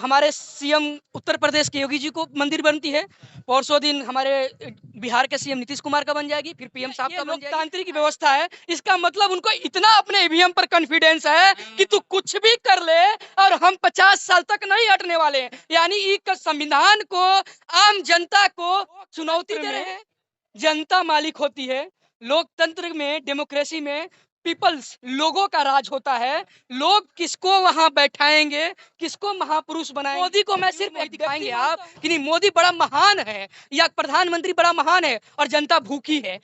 हमारे सीएम उत्तर प्रदेश के योगी जी को मंदिर बनती है, परसों दिन हमारे बिहार के सीएम नीतीश कुमार का बन जाएगी, फिर पीएम साहब का बन जाएगी। लोकतांत्रिक व्यवस्था है, इसका मतलब उनको इतना अपने ईवीएम पर कॉन्फिडेंस है कि तू कुछ भी कर ले और हम 50 साल तक नहीं हटने वाले हैं। यानी एक संविधान को, आम जनता को चुनौती दे रहे हैं। जनता मालिक होती है। लोकतंत्र में, डेमोक्रेसी में पीपल्स, लोगों का राज होता है। लोग किसको वहां बैठाएंगे, किसको महापुरुष बनाएंगे। मोदी को मैं सिर्फ एक दिखाएंगे आप कि नहीं, मोदी बड़ा महान है या प्रधानमंत्री बड़ा महान है और जनता भूखी है।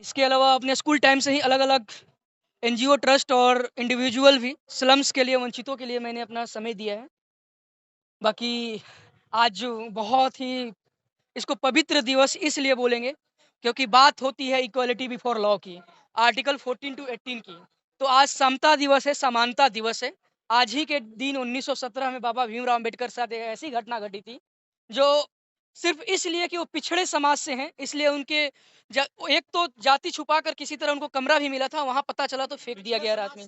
इसके अलावा अपने स्कूल टाइम से ही अलग अलग एनजीओ, ट्रस्ट और इंडिविजुअल भी स्लम्स के लिए, वंचितों के लिए मैंने अपना समय दिया है। बाकी आज बहुत ही इसको पवित्र दिवस इसलिए बोलेंगे क्योंकि बात होती है इक्वालिटी बिफोर लॉ की, आर्टिकल 14 टू 18 की। तो आज समता दिवस है, समानता दिवस है। आज ही के दिन 1917 में बाबा भीमराव अम्बेडकर साथ एक ऐसी घटना घटी थी जो सिर्फ इसलिए कि वो पिछड़े समाज से हैं, इसलिए उनके एक तो जाति छुपाकर किसी तरह उनको कमरा भी मिला था, वहां पता चला तो फेंक दिया गया रात में।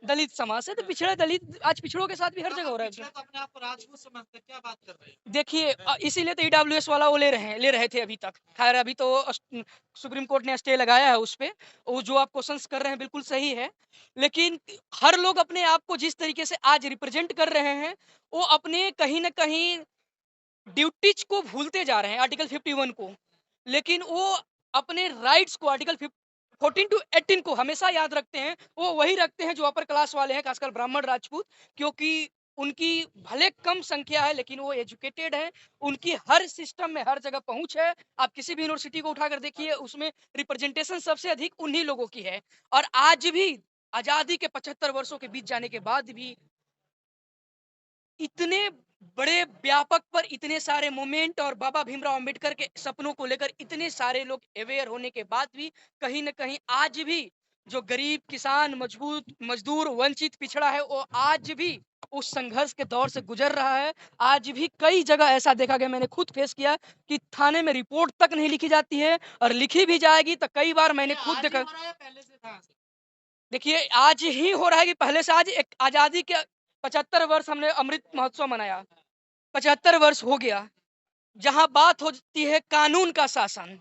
दलित समाज से तो पिछड़े दलित आज पिछड़ों के साथ भी हर जगह हो रहा है। अपने आप को राजपूत समझते क्या बात कर रहे हैं? देखिए इसीलिए तो ईडब्ल्यूएस वाला वो ले रहे थे अभी तक। खैर अभी तो सुप्रीम कोर्ट ने स्टे लगाया है उस पे। वो जो आप क्वेश्चंस कर रहे हैं बिल्कुल सही है, लेकिन हर लोग अपने आप को जिस तरीके से आज रिप्रेजेंट कर रहे हैं, वो अपने कहीं ना कहीं ड्यूटीज को भूलते जा रहे हैं, आर्टिकल 51 को। लेकिन वो अपने राइट्स को, आर्टिकल 14 टू 18 को हमेशा याद रखते हैं। वो वही रखते हैं जो अपर क्लास वाले हैं, खासकर ब्राह्मण राजपूत, क्योंकि उनकी भले कम संख्या है लेकिन वो एजुकेटेड है। उनकी हर सिस्टम में हर जगह पहुंच है। आप किसी भी यूनिवर्सिटी को उठाकर देखिए, उसमें रिप्रेजेंटेशन सबसे अधिक उन्हीं लोगों की है। और आज भी आजादी के 75 वर्षों के बीत जाने के बाद भी इतने बड़े व्यापक पर इतने सारे मोमेंट और बाबा भीमराव अंबेडकर के सपनों को लेकर इतने सारे लोग अवेयर होने के बाद भी कहीं ना कहीं आज भी जो गरीब, किसान, मजदूर, वंचित, पिछड़ा है, वो आज भी उस संघर्ष के दौर से गुजर रहा है। आज भी कई जगह ऐसा देखा गया, मैंने खुद फेस किया कि थाने में रिपोर्ट तक नहीं लिखी जाती है, और लिखी भी जाएगी तो कई बार मैंने खुद देखा। पहले से था? देखिए आज ही हो रहा है कि पहले से। आज एक आजादी के 75 वर्ष हमने अमृत महोत्सव मनाया, 75 वर्ष हो गया। जहां बात होती है कानून का शासन,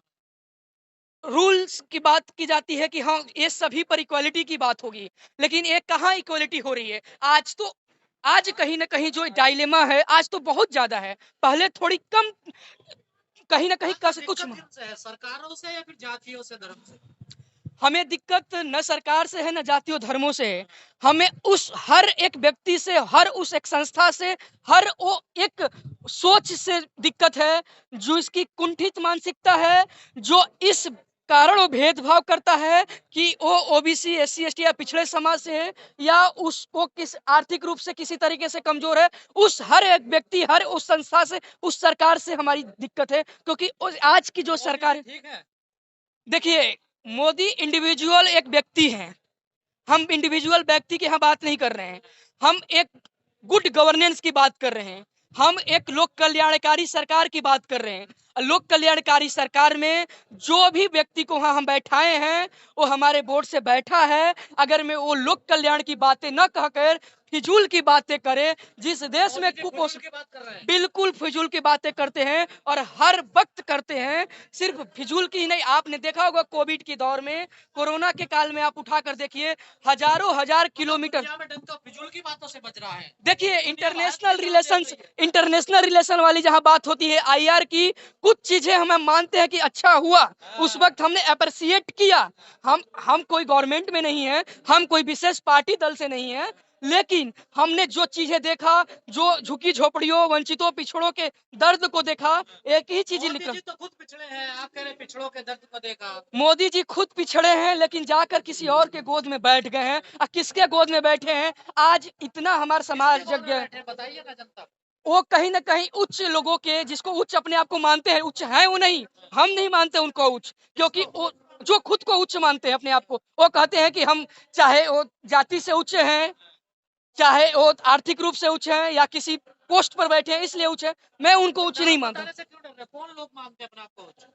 रूल्स की बात की जाती है कि हाँ ये सभी पर इक्वालिटी की बात होगी, लेकिन ये कहाँ इक्वालिटी हो रही है। आज कहीं ना कहीं जो डायलेमा है आज तो बहुत ज्यादा है, पहले थोड़ी कम, कहीं ना कहीं कुछ है सरकारों से या फिर जातियों से, धर्म से? हमें दिक्कत न सरकार से है न जातियों धर्मों से है। हमें उस हर एक व्यक्ति से, हर उस एक संस्था से, हर वो एक सोच से दिक्कत है जो इसकी कुंठित मानसिकता है, जो इस कारण वो भेदभाव करता है कि वो ओबीसी, एससी, एसटी या पिछड़े समाज से है या उसको किस आर्थिक रूप से किसी तरीके से कमजोर है। उस हर एक व्यक्ति, हर उस संस्था से, उस सरकार से हमारी दिक्कत है, क्योंकि आज की जो सरकार है, देखिए मोदी इंडिविजुअल एक व्यक्ति हैं। हम इंडिविजुअल व्यक्ति की यहाँ बात नहीं कर रहे हैं, हम एक गुड गवर्नेंस की बात कर रहे हैं। हम एक लोक कल्याणकारी सरकार की बात कर रहे हैं। लोक कल्याणकारी सरकार में जो भी व्यक्ति को वहां हम बैठाए हैं वो हमारे बोर्ड से बैठा है। अगर मैं वो लोक कल्याण की बातें न कहकर फिजूल की बातें करे, जिस देश में कुपोषण, बिल्कुल फिजूल की बातें करते हैं और हर वक्त करते हैं। सिर्फ फिजूल की ही नहीं, आपने देखा होगा कोविड के दौर में, कोरोना के काल में आप उठाकर देखिए, हजारों हजार किलोमीटर फिजूल की बातों से बच रहा है। देखिए इंटरनेशनल रिलेशन वाली जहां बात होती है आईआर की, कुछ चीजें हमें मानते हैं कि अच्छा हुआ, उस वक्त हमने अप्रिशिएट किया। हम कोई गवर्नमेंट में नहीं है, हम कोई विशेष पार्टी दल से नहीं है, लेकिन हमने जो चीजें देखा, जो झुकी झोपड़ियों, वंचितों, पिछड़ों के दर्द को देखा, एक ही चीज लिखा। तो खुद पिछड़े हैं, आप कह रहे पिछड़ों के दर्द को देखा। मोदी जी खुद पिछड़े हैं लेकिन जाकर किसी और के गोद में बैठ गए हैं। और किसके गोद में बैठे हैं? आज इतना हमारा समाज जग गया, बताइए ना जनता। वो कहीं ना कहीं उच्च लोगों के, जिसको उच्च अपने आप को मानते हैं, उच्च है वो नहीं, हम नहीं मानते उनको उच्च, क्योंकि वो जो खुद को उच्च मानते हैं अपने आप को, वो कहते हैं कि हम चाहे वो जाति से उच्च हैं, चाहे वो आर्थिक रूप से उच्च हैं या किसी पोस्ट पर बैठे हैं इसलिए उच्च है। मैं उनको उच्च नहीं मानता। बताने से क्यों डर रहे? कौन लोग मानते हैं अपने आप को उच्च?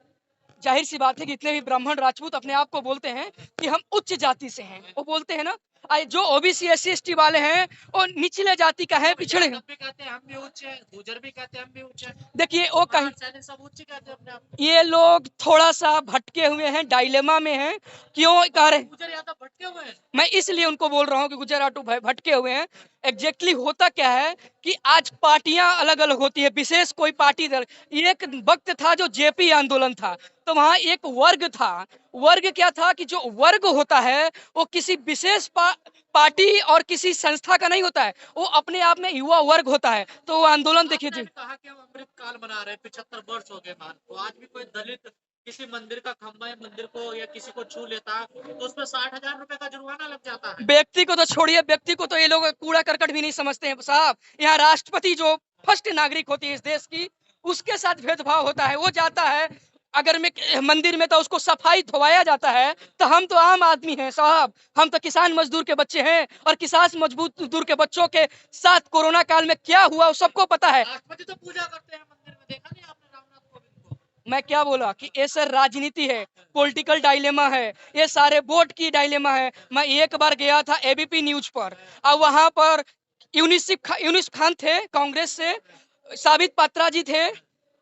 जाहिर सी बात है कि जितने भी ब्राह्मण राजपूत अपने आप को बोलते हैं कि हम उच्च जाति से हैं, वो बोलते हैं ना। जो ओबीसी एससी एसटी वाले हैं वो निचले जाति का है, पिछड़े हैं। यादव भी कहते हैं हम भी उच्च हैं, गुर्जर भी कहते हैं हम भी उच्च हैं, देखिए वो कहीं सैनिक सब उच्च कहते हैं अपने आप को। ये लोग थोड़ा सा भटके हुए हैं, डायलेमा में हैं। क्यों कह रहे हैं? गुर्जर यादव भटके हुए हैं। मैं इसलिए उनको बोल रहा हूँ कि गुजराटू भटके हुए हैं। एग्जैक्टली होता क्या है कि आज पार्टियां अलग अलग होती है, विशेष कोई पार्टी दल। एक वक्त था जो जेपी आंदोलन था, तो वहां एक वर्ग था। वर्ग क्या था कि जो वर्ग होता है वो किसी विशेष पार्टी और किसी संस्था का नहीं होता है, वो अपने आप में युवा वर्ग होता है। तो वो आंदोलन देखिए आपने जी। अभी कहा कि हम अमृत काल मना रहे हैं, 75 वर्ष हो गए मान को, आज भी कोई दलित किसी मंदिर का खंभा या मंदिर को या किसी को छू लेता तो उसमें 60,000 रुपए का जुर्माना लग जाता है। व्यक्ति को तो छोड़िए, व्यक्ति को तो ये लोग कूड़ा करकट भी नहीं समझते हैं साहब। यहाँ राष्ट्रपति जो फर्स्ट नागरिक होती है इस देश की, उसके साथ भेदभाव होता है। वो जाता है अगर मैं मंदिर में तो उसको सफाई धोवाया जाता है, तो हम तो आम आदमी हैं साहब। हम तो किसान मजदूर के बच्चे हैं, और किसान मजदूर के बच्चों के साथ कोरोना काल में क्या हुआ वो सबको पता है। राष्ट्रपति तो पूजा करते हैं मंदिर में, देखा नहीं आपने रामनाथ कोविंद को? मैं क्या बोला कि ये सर राजनीति है, पॉलिटिकल डायलेमा है, ये सारे वोट की डायलेमा है। मैं एक बार गया था एबीपी न्यूज पर, और वहां पर यूनिस खान थे कांग्रेस से, साबित पात्रा जी थे,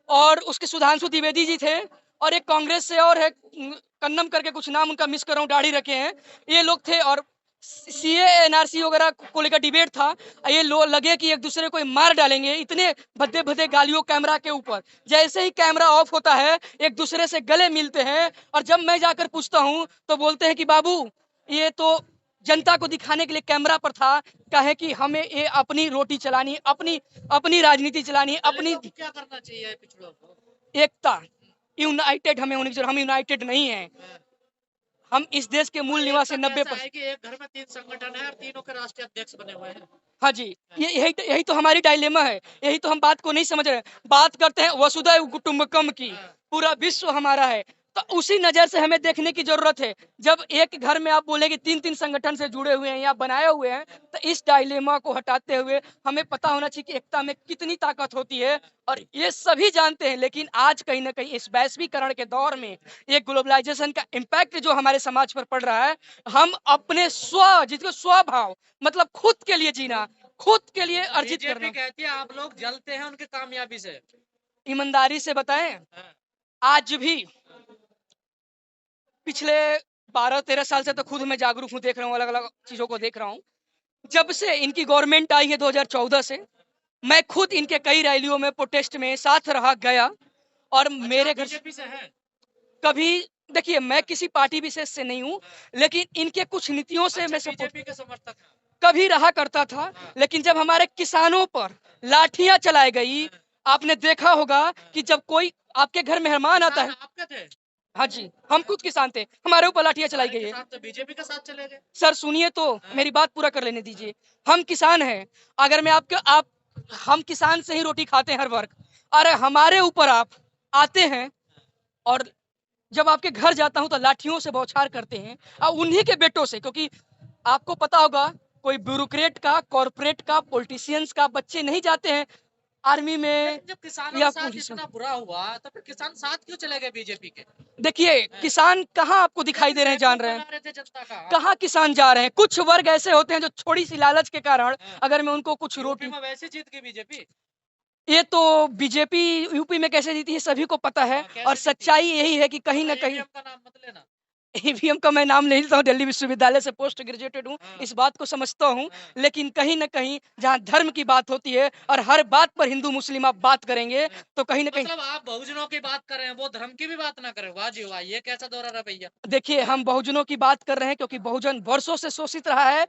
और उसके सुधांशु द्विवेदी जी थे, और एक कांग्रेस से और है कन्नम करके कुछ नाम उनका मिस कर रहा हूँ, दाढ़ी रखे हैं, ये लोग थे। और सीए एनआरसी वगैरह को लेकर डिबेट था। ये लोग लगे कि एक दूसरे को मार डालेंगे, इतने भद्दे भद्दे गालियों कैमरा के ऊपर। जैसे ही कैमरा ऑफ होता है एक दूसरे से गले मिलते हैं, और जब मैं जाकर पूछता हूं तो बोलते हैं कि बाबू ये तो जनता को दिखाने के लिए कैमरा पर था। कहे कि हमें ये अपनी रोटी चलानी, अपनी अपनी राजनीति चलानी, अपनी दलितों को क्या करना चाहिए पिछड़ों को? एकता, यूनाइटेड हमें होनी चाहिए। हम यूनाइटेड नहीं है। हम इस देश के मूल निवासी 90%। है कि एक घर में 3 संगठन है और तीनों के राष्ट्रीय अध्यक्ष बने हुए हैं। हाँ जी, यही तो हमारी डायलेमा है। यही तो हम बात को नहीं समझ रहे हैं। बात करते हैं वसुधैव कुटुंबकम की, पूरा विश्व हमारा है, तो उसी नजर से हमें देखने की जरूरत है। जब एक घर में आप बोलेंगे 3-3 संगठन से जुड़े हुए हैं या बनाए हुए हैं, तो इस डायलेमा को हटाते हुए हमें पता होना चाहिए कि एकता में कितनी ताकत होती है। और ये सभी जानते हैं, लेकिन आज कहीं ना कहीं इस वैश्वीकरण के दौर में, ये ग्लोबलाइजेशन का इम्पैक्ट जो हमारे समाज पर पड़ रहा है, हम अपने जिसको स्वभाव मतलब खुद के लिए जीना, खुद के लिए अर्जित बीजेपी करना। कहती है आप लोग जलते हैं उनकी कामयाबी से। ईमानदारी से बताएं, हाँ। आज भी पिछले 12-13 साल से तो खुद मैं जागरूक हूँ, देख रहा हूँ, अलग अलग चीजों को देख रहा हूँ। जब से इनकी गवर्नमेंट आई है 2014 से, मैं खुद इनके कई रैलियों में प्रोटेस्ट में साथ रहा गया। और मेरे घर से बीजेपी से है। कभी, देखिए मैं किसी पार्टी विशेष से नहीं हूँ, लेकिन इनके कुछ नीतियों से मैं सपोर्ट बीजेपी के समर्थक हैं। कभी रहा करता था। लेकिन जब हमारे किसानों पर लाठियां चलाई गई, आपने देखा होगा कि जब कोई आपके घर मेहमान आता है। आपके थे? हाँ जी, हम खुद किसान थे, हमारे ऊपर लाठियां चलाई गई है। तो बीजेपी के साथ चले गए। सर सुनिए तो, मेरी बात पूरा कर लेने दीजिए। हम किसान हैं, अगर मैं आप हम किसान से ही रोटी खाते हैं हर वर्ग। अरे हमारे ऊपर आप आते हैं, और जब आपके घर जाता हूं तो लाठियों से बौछार करते हैं, और उन्हीं के बेटों से। क्योंकि आपको पता होगा कोई ब्यूरोक्रेट का, कॉर्पोरेट का, पॉलिटिशियंस का बच्चे नहीं जाते हैं आर्मी में जब किसानों या के साथ पुलिस में। इतना बुरा हुआ तो फिर किसान साथ क्यों चले गए बीजेपी के? देखिए किसान कहाँ आपको दिखाई दे रहे हैं, जान रहे हैं? रहे थे जनता का। कहाँ किसान जा रहे हैं? कुछ वर्ग ऐसे होते हैं जो थोड़ी सी लालच के कारण, अगर मैं उनको कुछ रोटी। में वैसे जीत गई बीजेपी। ये तो बीजेपी यूपी में कैसे जीती है सभी को पता है। और सच्चाई यही है कि कहीं ना कहीं, का नाम मत लेना। ईवीएम का मैं नाम नहीं लेता हूँ, दिल्ली विश्वविद्यालय से पोस्ट ग्रेजुएटेड हूँ, इस बात को समझता हूँ। लेकिन कहीं ना कहीं जहाँ धर्म की बात होती है, और हर बात पर हिंदू मुस्लिम आप बात करेंगे, तो कहीं ना कहीं मतलब आप बहुजनों की बात कर रहे हैं, वो धर्म की भी बात ना करें। वाह जी वाह, ये कैसा दौरा रवैया। देखिए हम बहुजनों की बात कर रहे हैं क्योंकि बहुजन वर्षों से शोषित रहा है।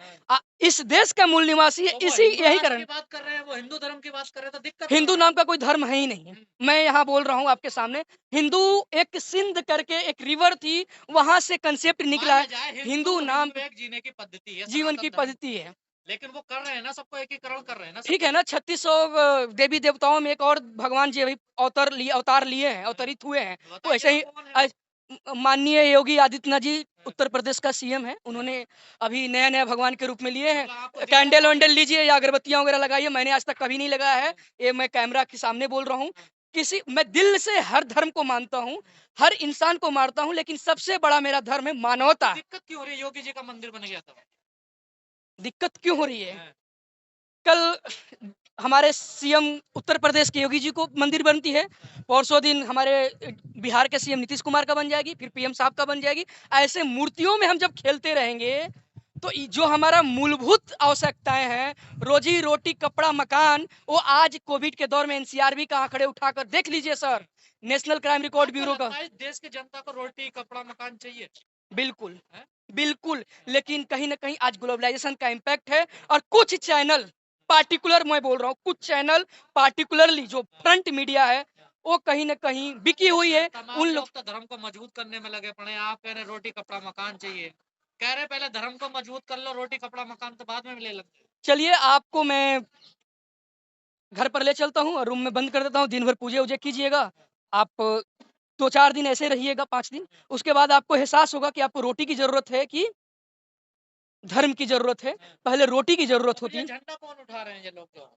इस देश का मूल निवासी है, इसी यही कारण। बात कर रहे हैं, वो हिंदू धर्म की बात कर रहे हैं, तो दिक्कत हिंदू नाम का कोई धर्म है ही नहीं। मैं यहाँ बोल रहा हूँ आपके सामने, हिंदू एक सिंध करके एक रिवर थी, वहां से कंसेप्ट निकला है। हिंदू नाम जीने की पद्धति है, जीवन की पद्धति है। लेकिन वो कर रहे हैं ना, सबको एकीकरण कर रहे हैं ना। ठीक है ना, 3600 देवी देवताओं में एक और भगवान जी अभी अवतार लिए हैं, अवतरित हुए हैं। तो ऐसे ही माननीय योगी आदित्यनाथ जी उत्तर प्रदेश का सीएम है। उन्होंने अभी नया-नया भगवान के रूप में लिए हैं। मतलब आपको कैंडल दिक्कत वैंडल लीजिए या अगरबत्तियाँ वगैरह लगाइए, मैंने आज तक कभी नहीं लगाया है। ये मैं कैमरा के सामने बोल रहा हूँ। मैं दिल से हर धर्म को मानता हूँ, हर इंसान को मानता हूँ, लेकिन सबसे बड़ा मेरा धर्म है मानवता। दिक्कत क्यों हो रही है? योगी जी का मंदिर बन गया था। दिक्कत क्यों हो रही है? हाँ। कल हमारे सीएम उत्तर प्रदेश के योगी जी को मंदिर बनती है, परसों दिन हमारे बिहार के सीएम नीतीश कुमार का बन जाएगी, फिर पीएम साहब का बन जाएगी। ऐसे मूर्तियों में हम जब खेलते रहेंगे तो जो हमारा मूलभूत आवश्यकताएं हैं, रोजी रोटी कपड़ा मकान, वो आज कोविड के दौर में एनसीआरबी का आंकड़े उठाकर देख लीजिए सर, नेशनल क्राइम रिकॉर्ड आपको ब्यूरो का। लगता है देश की जनता को रोटी कपड़ा मकान चाहिए? बिल्कुल, हैं? बिल्कुल, लेकिन कहीं न कहीं आज ग्लोबलाइज़ेशन का इम्पैक्ट है और कुछ चैनल पार्टिकुलर मैं बोल रहा हूँ, कुछ चैनल पार्टिकुलरली जो फ्रंट मीडिया है, वो कहीं न कहीं बिकी हुई है। तमाम उन लोग लोग तो धर्म को मजबूत करने में लगे पड़े हैं। आप कह रहे हैं रोटी कपड़ा मकान चाहिए। कह रहे हैं पहले धर्म को मजबूत कर लो, रोटी कपड़ा मकान तो बाद में ले लेंगे। चलिए आपको मैं घर पर ले चलता हूँ और रूम में बंद कर देता हूँ, दिन भर पूजे-वूजे कीजिएगा। आप 2-4 दिन ऐसे रहिएगा, 5 दिन, उसके बाद आपको एहसास होगा कि आपको रोटी की ज़रूरत है कि धर्म की ज़रूरत है। पहले रोटी की ज़रूरत तो ये होती। झंडा कौन उठा रहे हैं ये लोग जो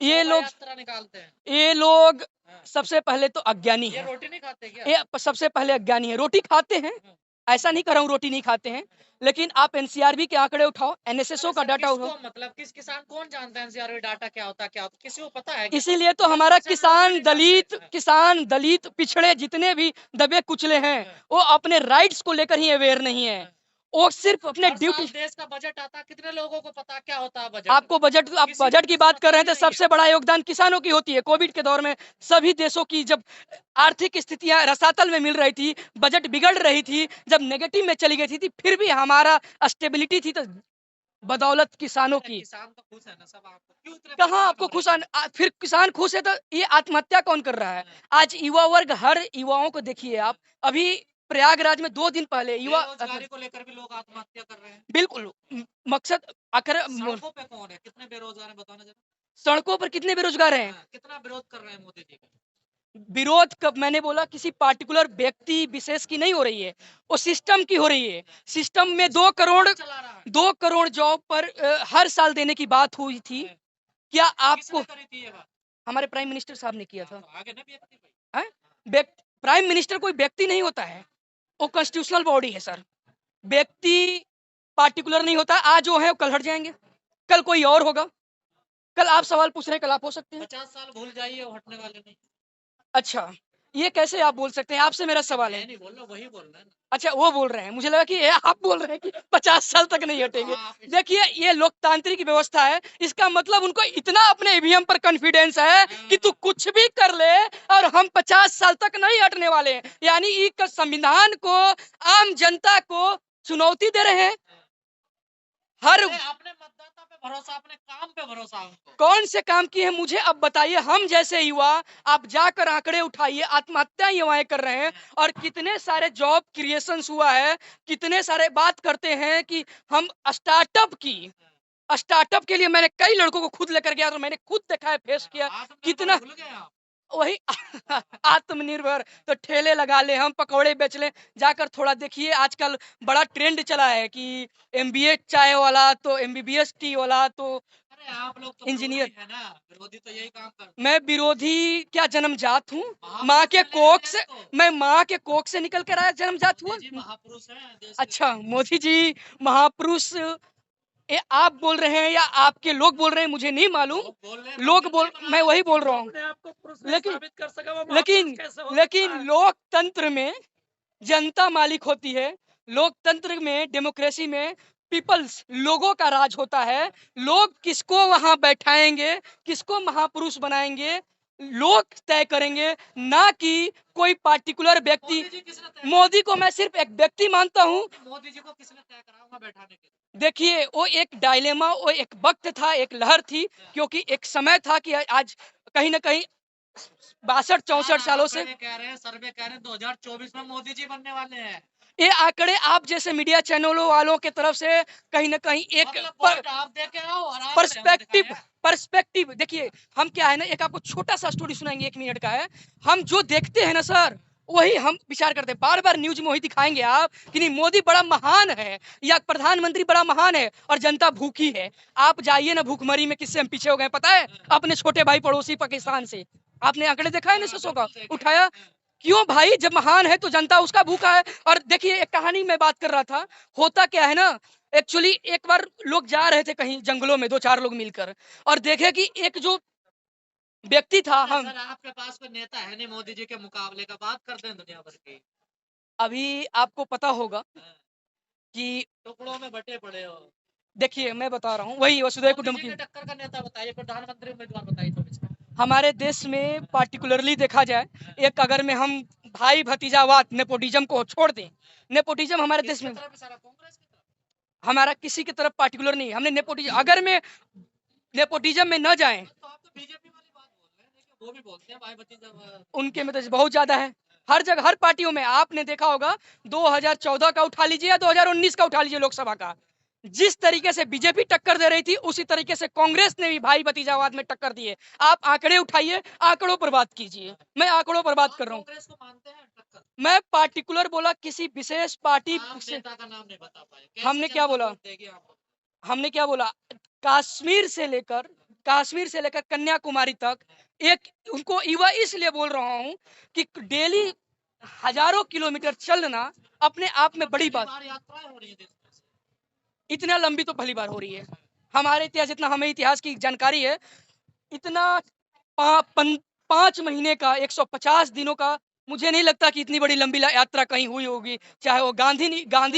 ये शोभा लोग यात्रा निकालते हैं? ये लोग हाँ। सबसे पहले तो अज्ञानी ये हैं। रोटी नहीं खाते क्या? ये सबसे पहले अज्ञानी है। रोटी खाते हैं, हाँ। ऐसा नहीं कह रहा हूँ रोटी नहीं खाते हैं, लेकिन आप एनसीआरबी के आंकड़े उठाओ, एनएसएसओ अरे का सर डाटा उठाओ। किसको मतलब किस किसान कौन जानता है एनसीआरबी डाटा क्या होता है क्या होता है? किसी को पता है क्या? इसीलिए तो हमारा 10% लोग भी नहीं जानते। हाँ। किसान, दलित, पिछड़े जितने भी दबे कुचले हैं, हाँ। वो अपने राइट्स को लेकर ही अवेयर नहीं है। हाँ। वो सिर्फ अपने हर साल ड्यूटी। देश का बजट आता है, कितने लोगों को पता क्या होता है बजट? आपको बजट आप किसी को बजट की कुछ बात कर पता रहे हैं ही तो नहीं है। सबसे बड़ा योगदान किसानों की होती है। कोविड के दौर में सभी देशों की जब आर्थिक स्थितियां रसातल में मिल रही थी, बजट बिगड़ रही थी, जब नेगेटिव में चली गई थी, फिर भी हमारा स्टेबिलिटी थी तो बदौलत किसानों अरे की। किसान तो खुश है ना सब, आपको क्यों इतने कहाँ परेशान आपको हो रहे खुश हैं? फिर किसान खुश है तो ये आत्महत्या कौन कर रहा है? हाँ। आज युवा वर्ग, हर युवाओं को देखिए आप, अभी प्रयागराज में 2 दिन पहले युवा बेरोजगारी को लेकर भी लोग आत्महत्या कर रहे हैं। बिल्कुल मकसद आखिर सड़कों पे कौन है? कितने बेरोजगार हैं बताओ ना जरा? सड़कों पर कितने बेरोजगार हैं? हाँ, कितना विरोध कर रहे हैं मोदी जी का? विरोध कब मैंने बोला किसी पार्टिकुलर व्यक्ति विशेष की नहीं हो रही है, वो सिस्टम की हो रही है। सिस्टम में 2 करोड़ कौन चला रहा है? 2 करोड़ जॉब पर हर साल देने की बात हुई थी। हाँ, क्या आपको किसने करी थी ये बात? हमारे प्राइम मिनिस्टर साहब ने किया हाँ, था। तो आगे ना व्यक्ति भाई। हैं? प्राइम मिनिस्टर कोई व्यक्ति नहीं होता है, वो कॉन्स्टिट्यूशनल बॉडी है सर। व्यक्ति पार्टिकुलर नहीं होता, आज वो है कल हट जाएंगे, कल कोई और होगा। कल आप सवाल पूछ रहे हैं, कल आप हो सकते हैं। 50 साल भूल जाइए वो हटने वाले नहीं। अच्छा, ये कैसे आप बोल सकते हैं? आपसे मेरा सवाल मैं है। नहीं बोल रहा, वही बोल रहे हैं ना। अच्छा, वो बोल रहे हैं, मुझे लगा कि ये आप बोल रहे हैं कि 50 साल तक नहीं तो हटेंगे। आप देखिए, ये लोकतांत्रिक व्यवस्था है, इसका मतलब उनको इतना अपने ईवीएम पर कॉन्फिडेंस है कि तू कुछ भी कर ले और हम 50 साल तक नहीं हटने वाले हैं। यानी एक संविधान को, आम जनता को चुनौती दे रहे हैं। हर अपने मतदाता पे भरोसा, अपने काम पे भरोसा उनको। कौन से काम किए हैं मुझे अब बताइए। हम जैसे युवा, आप जाकर आंकड़े उठाइए, आत्महत्या युवाएं कर रहे हैं और कितने सारे जॉब क्रिएशंस हुआ है। कितने सारे बात करते हैं कि हम स्टार्टअप के लिए मैंने कई लड़कों को खुद लेकर गया, तो मैंने खुद देखा है, फेस किया आत्मनिर्भर कितना। भूल गए आप। वही आत्मनिर्भर तो ठेले लगा ले, हम पकौड़े बेच ले। जाकर थोड़ा देखिए, आजकल बड़ा ट्रेंड चला है कि एमबीए चाय वाला तो एमबीबीएस टी वाला तो अरे आप लोग तो इंजीनियर। विरोधी है ना, विरोधी तो यही काम करते हैं। मैं विरोधी क्या जन्मजात हूँ? माँ महापुरुष के है ले कोख देश से, को। मैं माँ के कोख से निकल कर आया, जन्मजात हुआ। मोदी जी महापुरुष हैं देश के। अच्छा, मोदी जी महापुरुष, ये आप बोल रहे हैं या आपके लोग बोल रहे हैं मुझे नहीं मालूम। लोग बोल रहे हैं, लोग मंदिर बोल नहीं बना मैं रहे, वही बोल जो रहा हूँ। अपने आप को पुरुष नहीं लेकिन साबित कर सका वो लेकिन महापुरुष कैसे हो लेकिन सकता है? लोकतंत्र में जनता मालिक होती है। लोकतंत्र में, डेमोक्रेसी में पीपल्स, लोगों का राज होता है। लोग किसको वहां बैठाएंगे, किसको महापुरुष बनाएंगे, लोग तय करेंगे, ना कि कोई पार्टिकुलर व्यक्ति। मोदी जी किसने तय करा? मोदी को मैं सिर्फ एक व्यक्ति मानता हूँ। मोदी जी को किसने तय करा वहाँ बैठाने के लिए? देखिए, वो एक डायलेमा, वो एक वक्त था, एक लहर थी, क्योंकि एक समय था कि आज कहीं ना कहीं 62-64 सालों से कह रहे हैं, सर्वे कह रहे हैं 2024 में मोदी जी बनने वाले हैं। ये आंकड़े आप जैसे मीडिया चैनलों वालों की तरफ से कहीं ना कहीं एक मतलब पॉइंट आप दे के आओ और आपने हमें पर्सपेक्टिव दिखाया। पर्सपेक्टिव देखिए, हम क्या है ना, एक आपको छोटा सा स्टोरी सुनाएंगे, 1 मिनट का है। हम जो देखते हैं ना सर, वही हम विचार करते हैं। बार बार न्यूज में वही दिखाएंगे आप कि नहीं मोदी बड़ा महान है या प्रधानमंत्री बड़ा महान है और जनता भूखी है। आप जाइए ना भूखमरी में किससे हम पीछे हो गए पता है? अपने छोटे भाई पड़ोसी पाकिस्तान से। आपने आंकड़े देखा है ना 600 का उठाया? क्यों भाई? जब महान है तो जनता उसका भूखा है। और देखिए एक कहानी मैं बात कर रहा था, होता क्या है ना, एक्चुअली एक बार लोग जा रहे थे कहीं जंगलों में, 2-4 लोग मिलकर, और देखे कि एक जो व्यक्ति था, हम सर आपके पास कोई नेता है नहीं मोदी जी के मुकाबले का, बात करते हैं दुनिया भर की। अभी आपको पता होगा हाँ, कि टुकड़ों में बटे पड़े हो। देखिए मैं बता रहा हूँ वही वसुधैव मोदी जी कुटुंबकम। के टक्कर का नेता बताइए, प्रधानमंत्री उम्मीदवार बताइए तो इसका। हमारे देश में पार्टिकुलरली देखा जाए, एक अगर में हम भाई भतीजावाद नेपोटिज्म को छोड़ दें, नेपोटिज्म हमारे देश किसकी में, तरफ इशारा, कांग्रेस की तरफ? हमारा किसी की तरफ पार्टिकुलर नहीं, हमने नेपोटिज्म, अगर में नेपोटिज्म में न जाएं, तो आप तो बीजेपी वाली बात बोल रहे हैं, देखिए वो भी बोलते हैं भाई भतीजा। उनके में तो बहुत ज्यादा है। हर जगह हर पार्टियों में आपने देखा होगा, 2014 का उठा लीजिए या 2019 का उठा लीजिए लोकसभा का, जिस तरीके से बीजेपी टक्कर दे रही थी उसी तरीके से कांग्रेस ने भी भाई भतीजावाद में टक्कर दी है। आप आंकड़े उठाइए, आंकड़ों पर बात कीजिए, मैं आंकड़ों पर बात कर रहा हूँ। कांग्रेस को मानते हैं टक्कर? मैं पार्टिकुलर बोला, किसी विशेष पार्टी आम से। नेता का नाम नहीं बता पाए, हमने कैसे क्या जनता बोला? वोट देगी आपको? हमने क्या बोला? कश्मीर से लेकर कन्याकुमारी तक, एक उनको युवा इसलिए बोल रहा हूँ कि डेली हजारों किलोमीटर चलना अपने आप में बड़ी बात। बार यात्राएं हो रही है देश में से। इतना लंबी तो पहली बार हो रही है हमारे इतिहास, जितना हमें इतिहास की जानकारी है, इतना 5 महीने का 150 दिनों का मुझे नहीं लगता कि इतनी बड़ी लंबी यात्रा कहीं हुई होगी, चाहे वो गांधी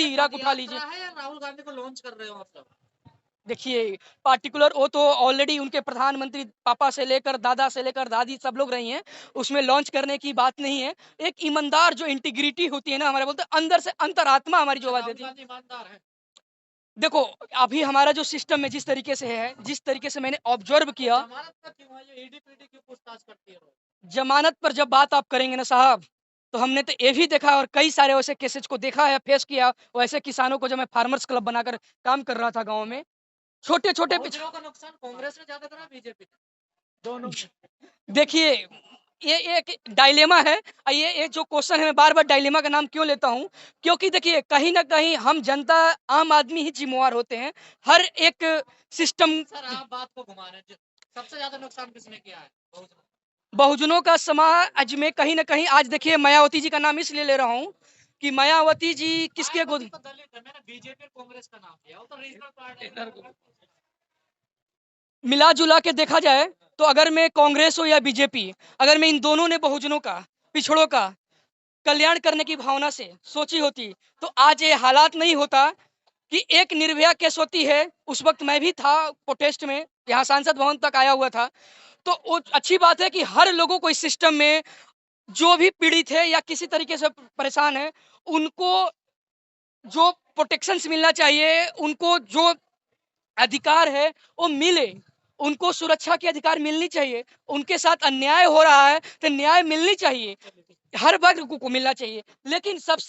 इराक उठा लीजिए। यात्रा है या राहुल गांधी को लॉन्च कर रहे हो आप लोग? देखिए पार्टिकुलर वो तो ऑलरेडी उनके प्रधानमंत्री पापा से लेकर दादा से लेकर दादी सब लोग रही हैं, उसमें लॉन्च करने की बात नहीं है। एक ईमानदार जो इंटीग्रिटी होती है ना, हमारे बोलते हैं अंदर से अंतरात्मा हमारी जो आवाज राहुल देती है। गांधी ईमानदार है? देखो अभी हमारा जो सिस्टम है जिस तरीके से है, जिस तरीके से मैंने ऑब्जर्व किया, जमानत पर क्यों है, ये ईडी पीडी क्यों पूछताछ करती है लोग? जमानत पर जब बात आप करेंगे ना साहब, तो हमने तो ये भी देखा और कई सारे वैसे केसेस को देखा है, फेस किया। वैसे किसानों को, जब मैं फार्मर्स क्लब बनाकर काम कर रहा था गाँव में, छोटे छोटे बहुजनों का नुकसान कांग्रेस ने ज्यादा करा, बीजेपी ने? दोनों में। देखिए ये एक डायलेमा है। ये जो क्वेश्चन है, मैं बार बार डायलेमा का नाम क्यों लेता हूँ, क्योंकि देखिए कहीं ना कहीं हम जनता, आम आदमी ही जिम्मेवार होते हैं हर एक सिस्टम। सर आप बात को घुमा रहे हैं, सबसे ज्यादा नुकसान किसने किया है? बहुजनों। बहुजनों का समाज में कहीं ना कहीं, आज देखिए मायावती जी का नाम इसलिए ले रहा हूँ कि मायावती जी किसके गोद, मायावती तो दलित है, मैंने बीजेपी और कांग्रेस का नाम लिया, वो तो रीजनल पार्टी है। मिला जुला के देखा जाए तो अगर मैं कांग्रेस हो या बीजेपी, अगर मैं इन दोनों ने बहुजनों का, पिछड़ों का कल्याण करने की भावना से सोची होती, तो आज ये हालात नहीं होता कि एक निर्भया केस होती है। उस वक्त मैं भी था प्रोटेस्ट में, यहाँ सांसद भवन तक आया हुआ था। तो वो अच्छी बात है कि हर लोगों को इस सिस्टम में, जो भी पीड़ित है या किसी तरीके से परेशान है, उनको जो प्रोटेक्शंस मिलना चाहिए, उनको जो अधिकार है वो मिले, उनको सुरक्षा के अधिकार मिलनी चाहिए। उनके साथ अन्याय हो रहा है तो न्याय मिलनी चाहिए, हर वर्ग को मिलना चाहिए। लेकिन सबसे